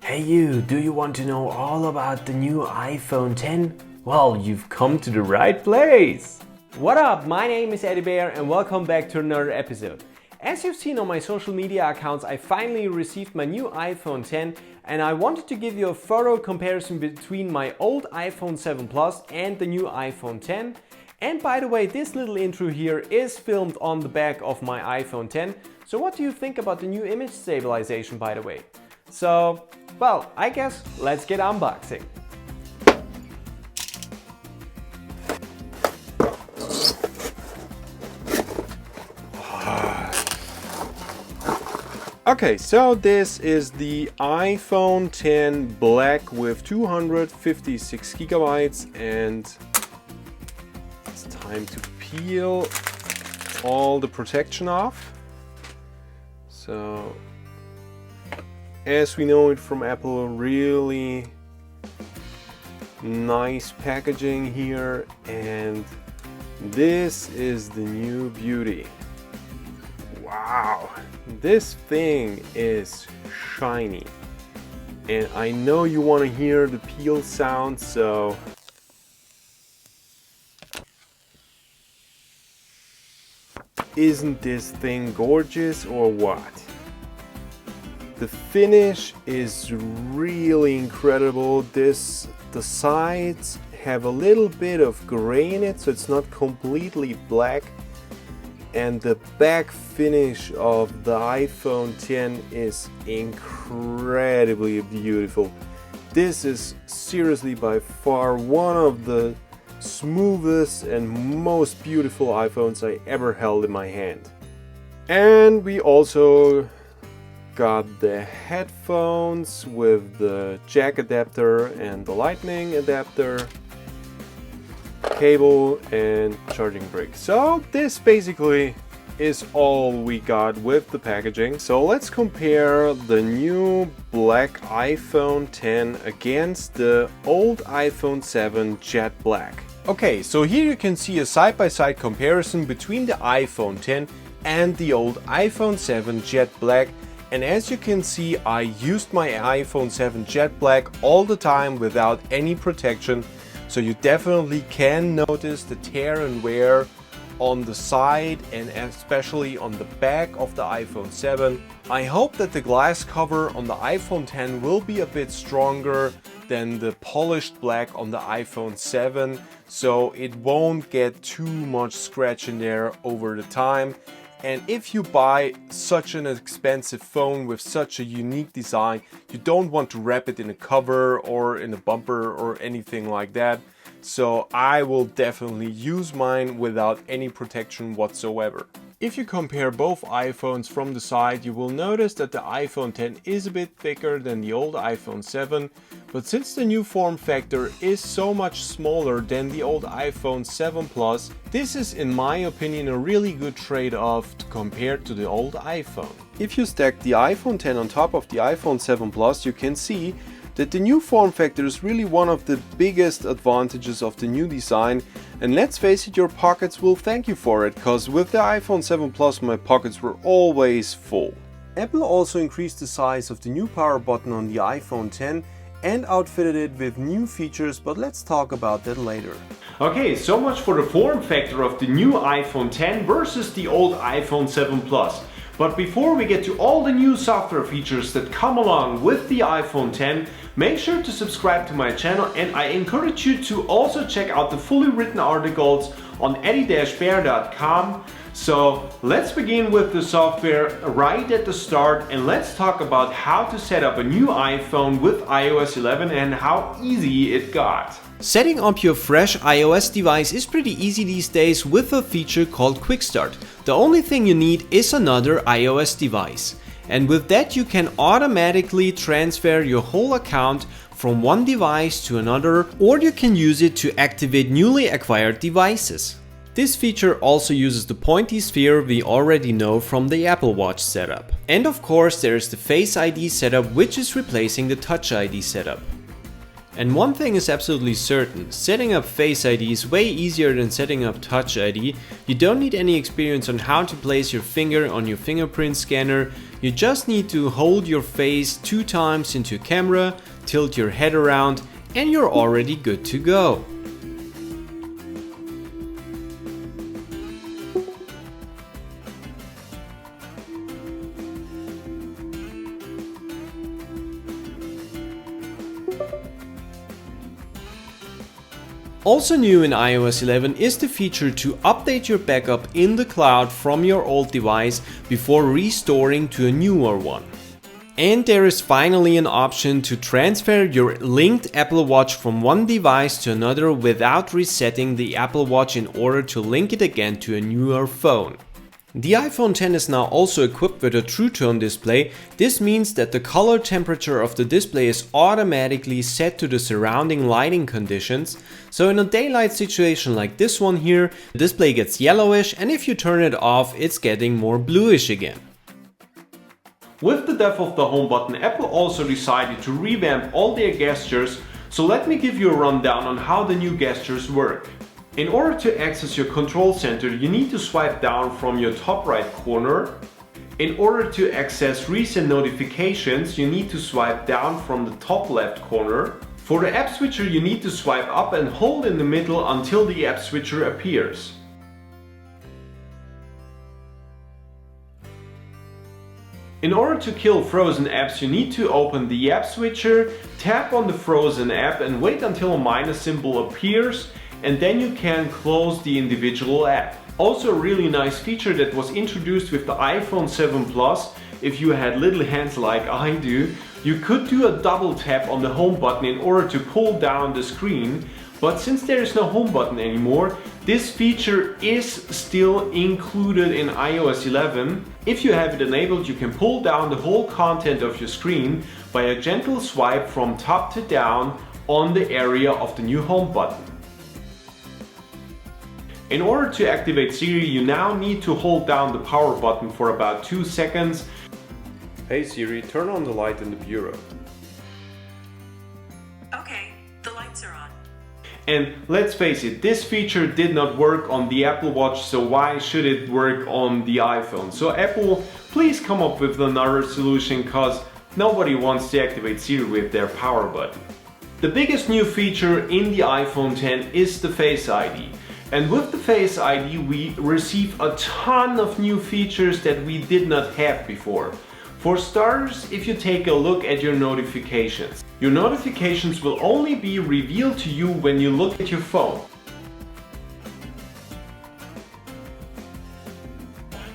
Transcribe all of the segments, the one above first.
Hey you, do you want to know all about the new iPhone 10? Well, you've come to the right place! What up, my name is Atti and welcome back to another episode. As you've seen on my social media accounts, I finally received my new iPhone 10 and I wanted to give you a thorough comparison between my old iPhone 7 Plus and the new iPhone 10. And by the way, this little intro here is filmed on the back of my iPhone 10. So what do you think about the new image stabilization, by the way? So, well, I guess let's get unboxing. Okay, so this is the iPhone 10 Black with 256 gigabytes, and it's time to peel all the protection off. So, as we know it from Apple, really nice packaging here, and this is the new beauty. Wow, this thing is shiny, and I know you want to hear the peel sound, so isn't this thing gorgeous or what? The finish is really incredible. The sides have a little bit of gray in it, so it's not completely black. And the back finish of the iPhone 10 is incredibly beautiful. This is seriously by far one of the smoothest and most beautiful iPhones I ever held in my hand. And we also got the headphones with the jack adapter and the lightning adapter, cable and charging brick. So this basically is all we got with the packaging. So let's compare the new black iPhone 10 against the old iPhone 7 Jet Black. Okay, so here you can see a side-by-side comparison between the iPhone 10 and the old iPhone 7 Jet Black. And as you can see, I used my iPhone 7 Jet Black all the time without any protection. So you definitely can notice the tear and wear on the side and especially on the back of the iPhone 7. I hope that the glass cover on the iPhone 10 will be a bit stronger than the polished black on the iPhone 7, so it won't get too much scratch in there over the time. And if you buy such an expensive phone with such a unique design, you don't want to wrap it in a cover or in a bumper or anything like that. So I will definitely use mine without any protection whatsoever. If you compare both iPhones from the side, you will notice that the iPhone 10 is a bit thicker than the old iPhone 7, but since the new form factor is so much smaller than the old iPhone 7 Plus, this is in my opinion a really good trade-off compared to the old iPhone. If you stack the iPhone 10 on top of the iPhone 7 Plus, you can see that the new form factor is really one of the biggest advantages of the new design, and let's face it, your pockets will thank you for it, cause with the iPhone 7 Plus my pockets were always full. Apple also increased the size of the new power button on the iPhone 10 and outfitted it with new features, but let's talk about that later. Okay, so much for the form factor of the new iPhone 10 versus the old iPhone 7 Plus. But before we get to all the new software features that come along with the iPhone 10, make sure to subscribe to my channel, and I encourage you to also check out the fully written articles on atti-bear.com. So let's begin with the software right at the start, and let's talk about how to set up a new iPhone with iOS 11 and how easy it got. Setting up your fresh iOS device is pretty easy these days with a feature called Quick Start. The only thing you need is another iOS device. And with that you can automatically transfer your whole account from one device to another, or you can use it to activate newly acquired devices. This feature also uses the pointy sphere we already know from the Apple Watch setup. And of course there is the Face ID setup, which is replacing the Touch ID setup. And one thing is absolutely certain, setting up Face ID is way easier than setting up Touch ID. You don't need any experience on how to place your finger on your fingerprint scanner. You just need to hold your face 2 times into camera, tilt your head around, and you're already good to go. Also new in iOS 11 is the feature to update your backup in the cloud from your old device before restoring to a newer one. And there is finally an option to transfer your linked Apple Watch from one device to another without resetting the Apple Watch in order to link it again to a newer phone. The iPhone X is now also equipped with a True Tone display. This means that the color temperature of the display is automatically set to the surrounding lighting conditions. So in a daylight situation like this one here, the display gets yellowish, and if you turn it off, it's getting more bluish again. With the death of the home button, Apple also decided to revamp all their gestures, so let me give you a rundown on how the new gestures work. In order to access your control center, you need to swipe down from your top right corner. In order to access recent notifications, you need to swipe down from the top left corner. For the app switcher, you need to swipe up and hold in the middle until the app switcher appears. In order to kill frozen apps, you need to open the app switcher, tap on the frozen app and wait until a minus symbol appears, and then you can close the individual app. Also a really nice feature that was introduced with the iPhone 7 Plus. If you had little hands like I do, you could do a double tap on the home button in order to pull down the screen. But since there is no home button anymore, this feature is still included in iOS 11. If you have it enabled, you can pull down the whole content of your screen by a gentle swipe from top to down on the area of the new home button. In order to activate Siri, you now need to hold down the power button for about 2 seconds. Hey Siri, turn on the light in the bureau. Okay, the lights are on. And let's face it, this feature did not work on the Apple Watch, so why should it work on the iPhone? So Apple, please come up with another solution, cause nobody wants to activate Siri with their power button. The biggest new feature in the iPhone X is the Face ID. And with the Face ID we receive a ton of new features that we did not have before. For starters, if you take a look at your notifications will only be revealed to you when you look at your phone.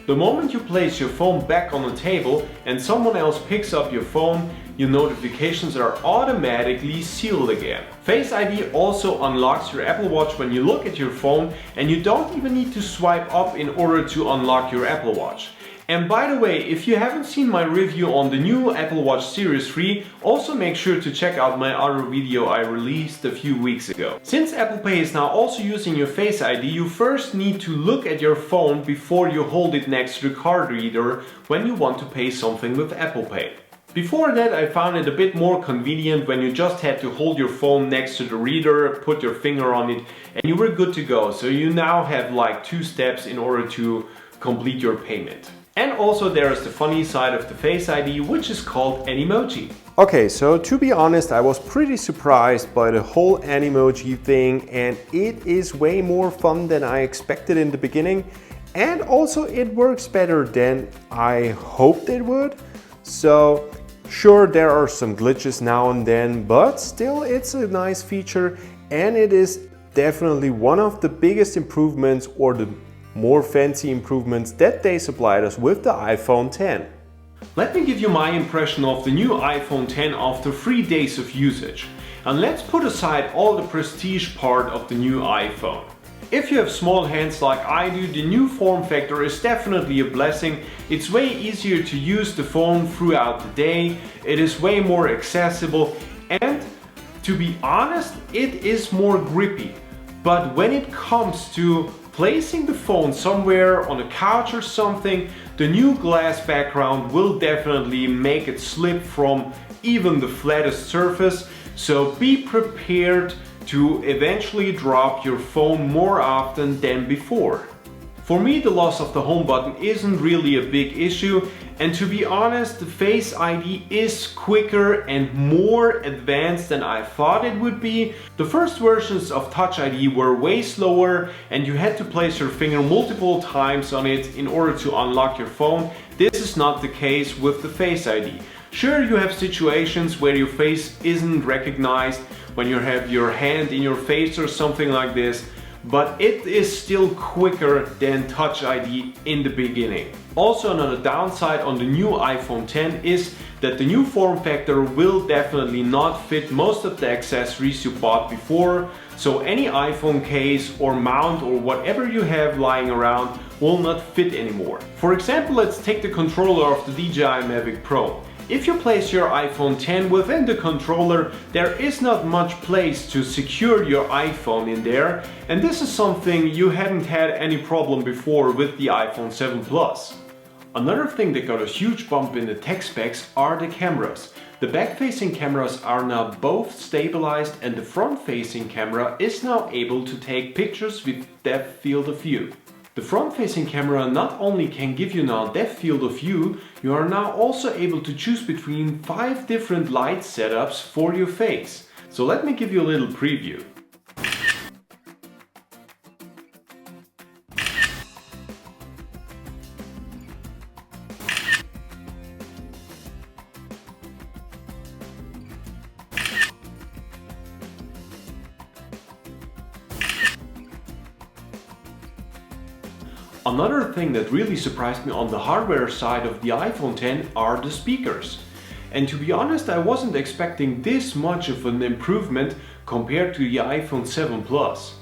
The moment you place your phone back on the table and someone else picks up your phone, your notifications are automatically sealed again. Face ID also unlocks your Apple Watch when you look at your phone, and you don't even need to swipe up in order to unlock your Apple Watch. And by the way, if you haven't seen my review on the new Apple Watch Series 3, also make sure to check out my other video I released a few weeks ago. Since Apple Pay is now also using your Face ID, you first need to look at your phone before you hold it next to the card reader when you want to pay something with Apple Pay. Before that, I found it a bit more convenient when you just had to hold your phone next to the reader, put your finger on it, and you were good to go. So you now have like 2 steps in order to complete your payment. And also there is the funny side of the Face ID, which is called Animoji. Okay, so to be honest, I was pretty surprised by the whole Animoji thing, and it is way more fun than I expected in the beginning. And also it works better than I hoped it would. So sure, there are some glitches now and then, but still it's a nice feature, and it is definitely one of the biggest improvements or the more fancy improvements that they supplied us with the iPhone X. Let me give you my impression of the new iPhone X after 3 days of usage. And let's put aside all the prestige part of the new iPhone. If you have small hands like I do, the new form factor is definitely a blessing. It's way easier to use the phone throughout the day, it is way more accessible, and to be honest, it is more grippy. But when it comes to placing the phone somewhere on a couch or something, the new glass background will definitely make it slip from even the flattest surface, so be prepared to eventually drop your phone more often than before. For me, the loss of the home button isn't really a big issue, and to be honest, the Face ID is quicker and more advanced than I thought it would be. The first versions of Touch ID were way slower and you had to place your finger multiple times on it in order to unlock your phone. This is not the case with the Face ID. Sure, you have situations where your face isn't recognized when you have your hand in your face or something like this, but it is still quicker than Touch ID in the beginning. Also, another downside on the new iPhone X is that the new form factor will definitely not fit most of the accessories you bought before, so any iPhone case or mount or whatever you have lying around will not fit anymore. For example, let's take the controller of the DJI Mavic Pro. If you place your iPhone X within the controller, there is not much place to secure your iPhone in there, and this is something you hadn't had any problem before with the iPhone 7 Plus. Another thing that got a huge bump in the tech specs are the cameras. The back-facing cameras are now both stabilized and the front-facing camera is now able to take pictures with depth field of view. The front-facing camera not only can give you now depth field of view, you are now also able to choose between 5 different light setups for your face. So let me give you a little preview. Another thing that really surprised me on the hardware side of the iPhone X are the speakers. And to be honest, I wasn't expecting this much of an improvement compared to the iPhone 7 Plus.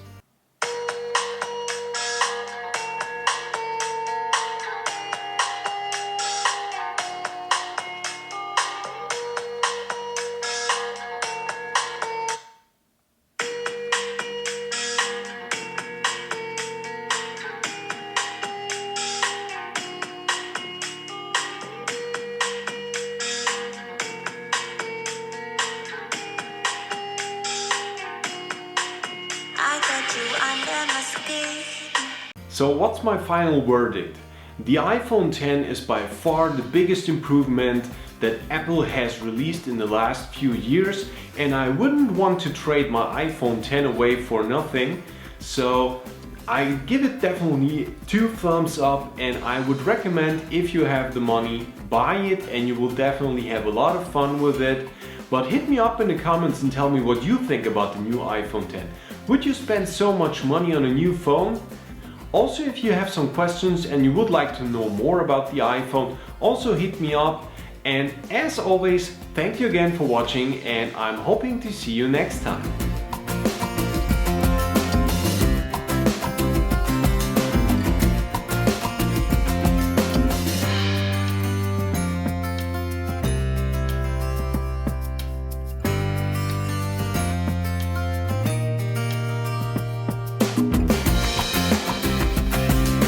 So what's my final verdict? The iPhone X is by far the biggest improvement that Apple has released in the last few years, and I wouldn't want to trade my iPhone X away for nothing. So I give it definitely 2 thumbs up, and I would recommend, if you have the money, buy it and you will definitely have a lot of fun with it. But hit me up in the comments and tell me what you think about the new iPhone X. Would you spend so much money on a new phone? Also, if you have some questions and you would like to know more about the iPhone, also hit me up. And as always, thank you again for watching, and I'm hoping to see you next time.